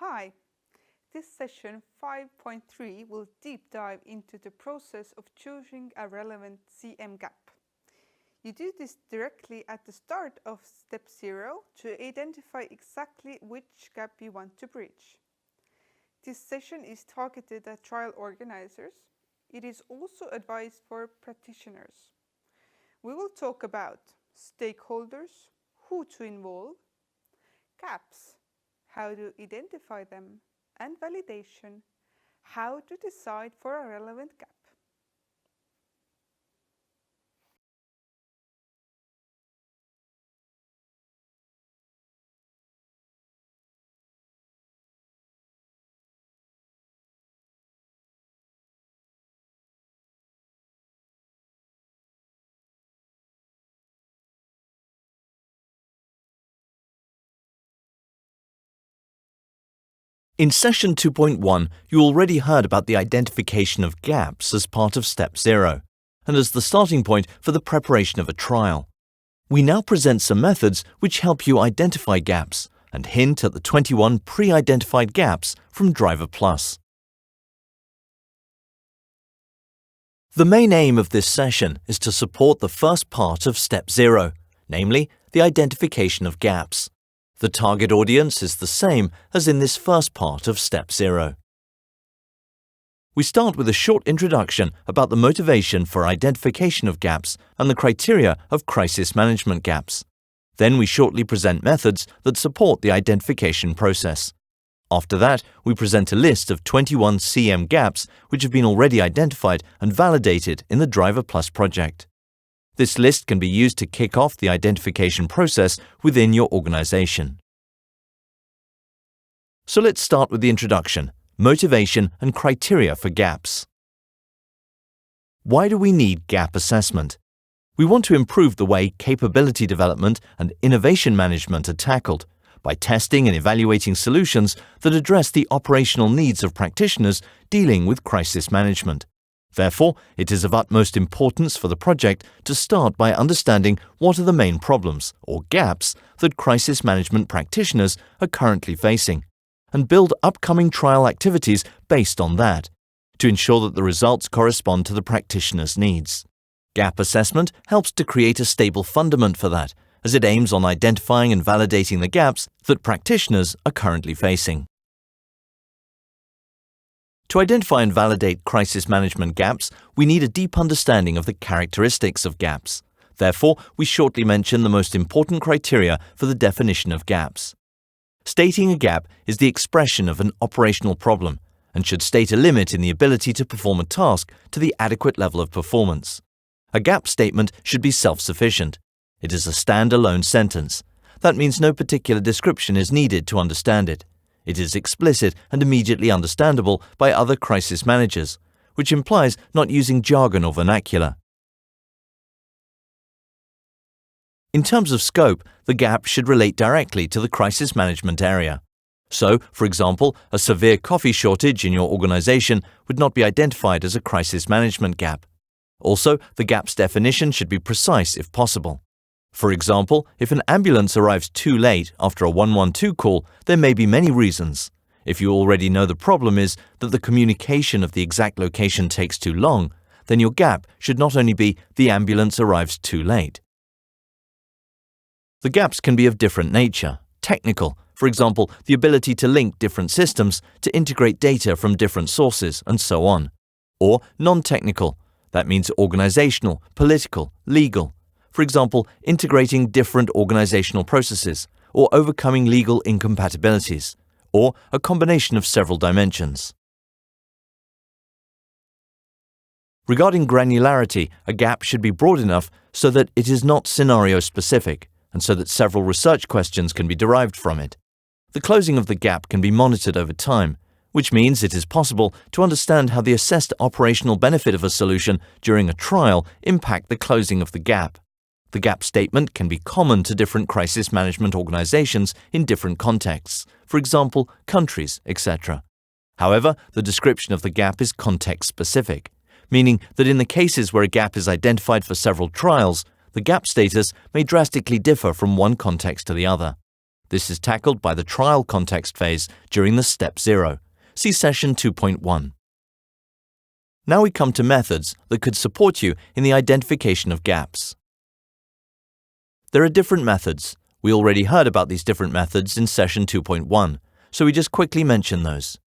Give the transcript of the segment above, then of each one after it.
Hi, this session 5.3 will deep dive into the process of choosing a relevant CM gap. You do this directly at the start of step 0 to identify exactly which gap you want to bridge. This session is targeted at trial organizers. It is also advised for practitioners. We will talk about stakeholders, who to involve, gaps, how to identify them, and validation, how to decide for a relevant gap. In session 2.1, you already heard about the identification of gaps as part of step 0 and as the starting point for the preparation of a trial. We now present some methods which help you identify gaps and hint at the 21 pre-identified gaps from Driver+. The main aim of this session is to support the first part of step 0, namely the identification of gaps. The target audience is the same as in this first part of step 0. We start with a short introduction about the motivation for identification of gaps and the criteria of crisis management gaps. Then we shortly present methods that support the identification process. After that, we present a list of 21 CM gaps which have been already identified and validated in the Driver+ project. This list can be used to kick off the identification process within your organization. So let's start with the introduction, motivation and criteria for gaps. Why do we need gap assessment? We want to improve the way capability development and innovation management are tackled by testing and evaluating solutions that address the operational needs of practitioners dealing with crisis management. Therefore, it is of utmost importance for the project to start by understanding what are the main problems, or gaps, that crisis management practitioners are currently facing, and build upcoming trial activities based on that, to ensure that the results correspond to the practitioner's needs. Gap assessment helps to create a stable fundament for that, as it aims on identifying and validating the gaps that practitioners are currently facing. To identify and validate crisis management gaps, we need a deep understanding of the characteristics of gaps. Therefore, we shortly mention the most important criteria for the definition of gaps. Stating a gap is the expression of an operational problem and should state a limit in the ability to perform a task to the adequate level of performance. A gap statement should be self-sufficient. It is a stand-alone sentence. That means no particular description is needed to understand it. It is explicit and immediately understandable by other crisis managers, which implies not using jargon or vernacular. In terms of scope, the gap should relate directly to the crisis management area. So, for example, a severe coffee shortage in your organization would not be identified as a crisis management gap. Also, the gap's definition should be precise if possible. For example, if an ambulance arrives too late after a 112 call, there may be many reasons. If you already know the problem is that the communication of the exact location takes too long, then your gap should not only be the ambulance arrives too late. The gaps can be of different nature. Technical, for example, the ability to link different systems, to integrate data from different sources, and so on. Or non-technical, that means organizational, political, legal. For example, integrating different organizational processes, or overcoming legal incompatibilities, or a combination of several dimensions. Regarding granularity, a gap should be broad enough so that it is not scenario-specific, and so that several research questions can be derived from it. The closing of the gap can be monitored over time, which means it is possible to understand how the assessed operational benefit of a solution during a trial impact the closing of the gap. The gap statement can be common to different crisis management organizations in different contexts, for example, countries, etc. However, the description of the gap is context-specific, meaning that in the cases where a gap is identified for several trials, the gap status may drastically differ from one context to the other. This is tackled by the trial context phase during the Step 0. See Session 2.1. Now we come to methods that could support you in the identification of gaps. There are different methods. We already heard about these different methods in Session 2.1, so we just quickly mention those.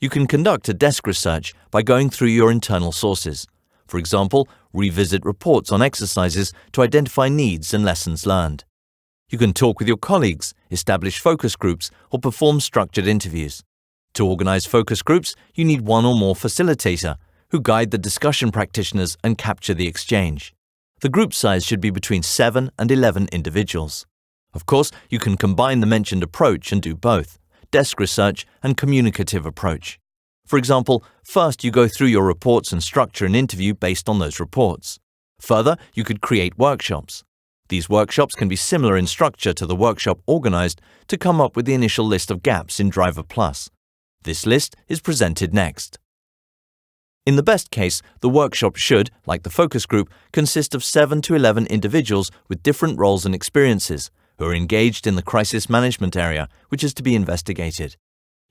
You can conduct a desk research by going through your internal sources. For example, revisit reports on exercises to identify needs and lessons learned. You can talk with your colleagues, establish focus groups, or perform structured interviews. To organize focus groups, you need one or more facilitator who guide the discussion practitioners and capture the exchange. The group size should be between 7 and 11 individuals. Of course, you can combine the mentioned approach and do both, desk research and communicative approach. For example, first you go through your reports and structure an interview based on those reports. Further, you could create workshops. These workshops can be similar in structure to the workshop organized to come up with the initial list of gaps in Driver Plus. This list is presented next. In the best case, the workshop should, like the focus group, consist of 7 to 11 individuals with different roles and experiences who are engaged in the crisis management area, which is to be investigated.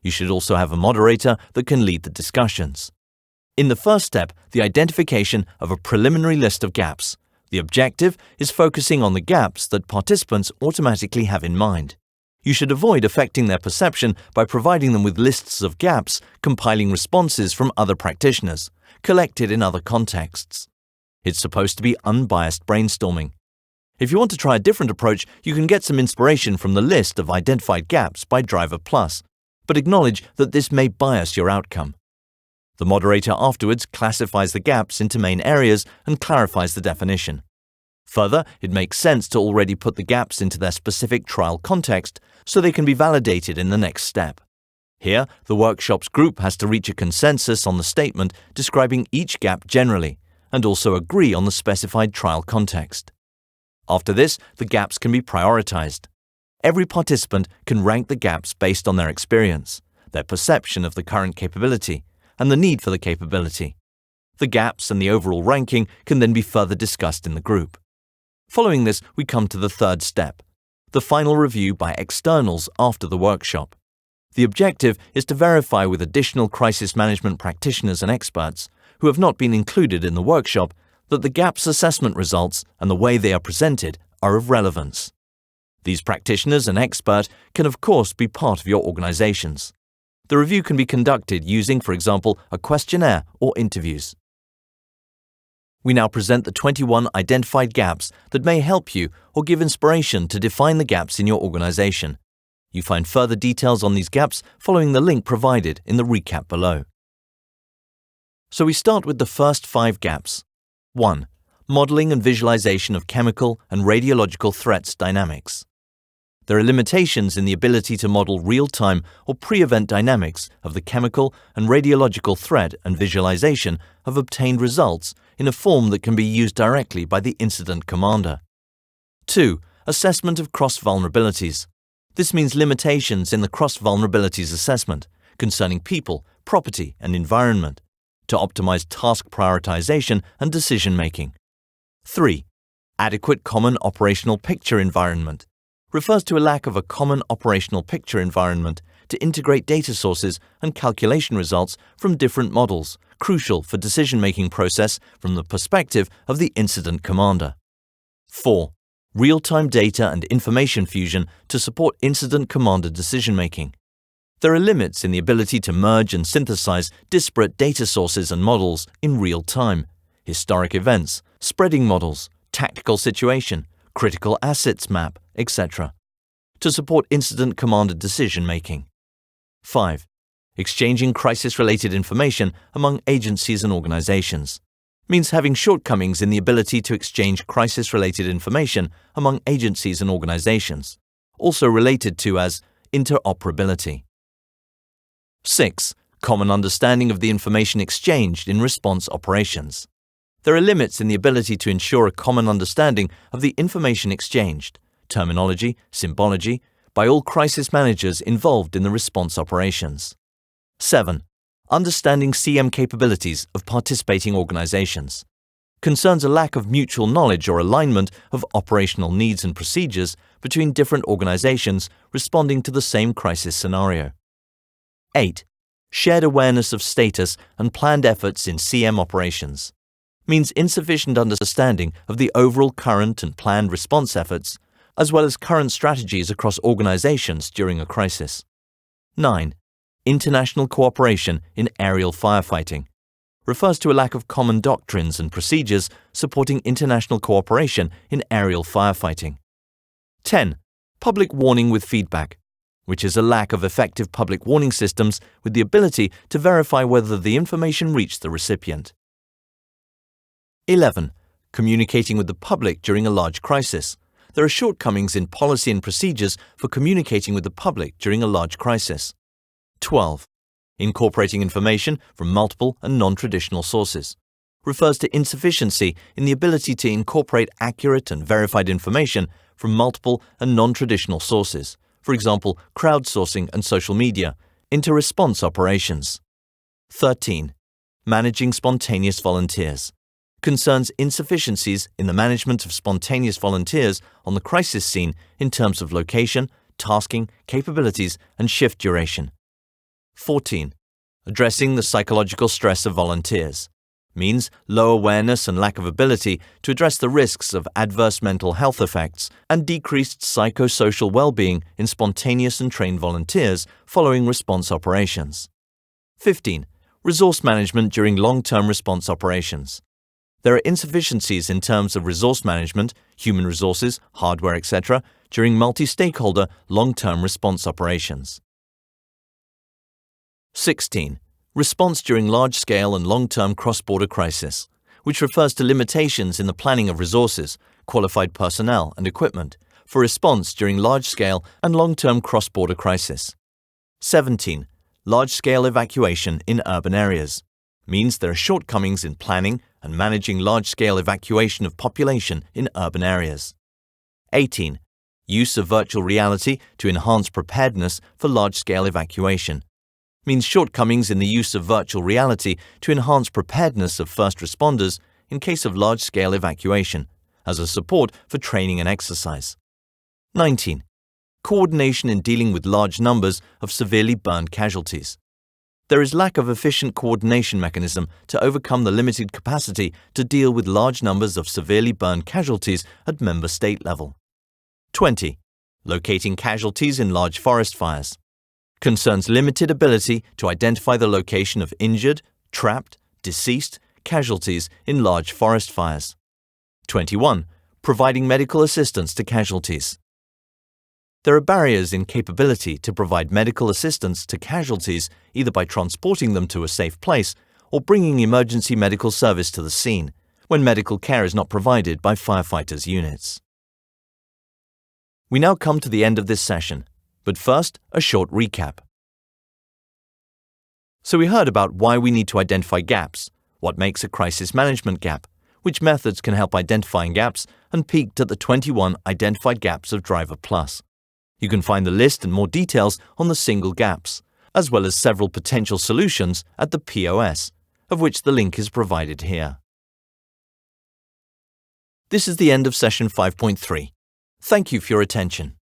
You should also have a moderator that can lead the discussions. In the first step, the identification of a preliminary list of gaps. The objective is focusing on the gaps that participants automatically have in mind. You should avoid affecting their perception by providing them with lists of gaps, compiling responses from other practitioners, collected in other contexts. It's supposed to be unbiased brainstorming. If you want to try a different approach, you can get some inspiration from the list of identified gaps by Driver Plus, but acknowledge that this may bias your outcome. The moderator afterwards classifies the gaps into main areas and clarifies the definition. Further, it makes sense to already put the gaps into their specific trial context so they can be validated in the next step. Here, the workshop's group has to reach a consensus on the statement describing each gap generally and also agree on the specified trial context. After this, the gaps can be prioritized. Every participant can rank the gaps based on their experience, their perception of the current capability, and the need for the capability. The gaps and the overall ranking can then be further discussed in the group. Following this, we come to the third step, the final review by externals after the workshop. The objective is to verify with additional crisis management practitioners and experts who have not been included in the workshop that the gaps assessment results and the way they are presented are of relevance. These practitioners and expert can of course be part of your organizations. The review can be conducted using, for example, a questionnaire or interviews. We now present the 21 identified gaps that may help you or give inspiration to define the gaps in your organization. You find further details on these gaps following the link provided in the recap below. So we start with the first 5 gaps. 1. Modeling and visualization of chemical and radiological threats dynamics. There are limitations in the ability to model real-time or pre-event dynamics of the chemical and radiological threat and visualization of obtained results in a form that can be used directly by the incident commander. 2. Assessment of cross-vulnerabilities. This means limitations in the cross-vulnerabilities assessment concerning people, property, and environment to optimize task prioritization and decision-making. 3. Adequate common operational picture environment. Refers to a lack of a common operational picture environment to integrate data sources and calculation results from different models, crucial for decision-making process from the perspective of the incident commander. 4. Real-time data and information fusion to support incident commander decision-making. There are limits in the ability to merge and synthesize disparate data sources and models in real time, historic events, spreading models, tactical situation, critical assets map, etc., to support incident commander decision-making. 5. Exchanging crisis-related information among agencies and organizations. Means having shortcomings in the ability to exchange crisis-related information among agencies and organizations, also related to as interoperability. 6. Common understanding of the information exchanged in response operations. There are limits in the ability to ensure a common understanding of the information exchanged, terminology, symbology, by all crisis managers involved in the response operations. 7. Understanding CM capabilities of participating organizations. concerns a lack of mutual knowledge or alignment of operational needs and procedures between different organizations responding to the same crisis scenario. 8. Shared awareness of status and planned efforts in CM operations means insufficient understanding of the overall current and planned response efforts, as well as current strategies across organizations during a crisis. 9. International cooperation in aerial firefighting refers to a lack of common doctrines and procedures supporting international cooperation in aerial firefighting. 10. Public warning with feedback, which is a lack of effective public warning systems with the ability to verify whether the information reached the recipient. 11. Communicating with the public during a large crisis. There are shortcomings in policy and procedures for communicating with the public during a large crisis. 12. Incorporating information from multiple and non-traditional sources refers to insufficiency in the ability to incorporate accurate and verified information from multiple and non-traditional sources, for example, crowdsourcing and social media, into response operations. 13. Managing spontaneous volunteers concerns insufficiencies in the management of spontaneous volunteers on the crisis scene in terms of location, tasking, capabilities, and shift duration. 14. Addressing the psychological stress of volunteers means low awareness and lack of ability to address the risks of adverse mental health effects and decreased psychosocial well-being in spontaneous and trained volunteers following response operations. 15. Resource management during long-term response operations. There are insufficiencies in terms of resource management, human resources, hardware, etc., during multi-stakeholder long-term response operations. 16. Response during large-scale and long-term cross-border crisis, which refers to limitations in the planning of resources, qualified personnel, and equipment for response during large-scale and long-term cross-border crisis. 17. Large-scale evacuation in urban areas means there are shortcomings in planning and managing large-scale evacuation of population in urban areas. 18. Use of virtual reality to enhance preparedness for large-scale evacuation means shortcomings in the use of virtual reality to enhance preparedness of first responders in case of large-scale evacuation, as a support for training and exercise. 19. Coordination in dealing with large numbers of severely burned casualties. There is lack of efficient coordination mechanism to overcome the limited capacity to deal with large numbers of severely burned casualties at member state level. 20. Locating casualties in large forest fires concerns limited ability to identify the location of injured, trapped, deceased casualties in large forest fires. 21. Providing medical assistance to casualties. There are barriers in capability to provide medical assistance to casualties either by transporting them to a safe place or bringing emergency medical service to the scene when medical care is not provided by firefighters' units. We now come to the end of this session, but first, a short recap. So we heard about why we need to identify gaps, what makes a crisis management gap, which methods can help identifying gaps, and peeked at the 21 identified gaps of Driver Plus. You can find the list and more details on the single gaps, as well as several potential solutions at the POS, of which the link is provided here. This is the end of session 5.3. Thank you for your attention.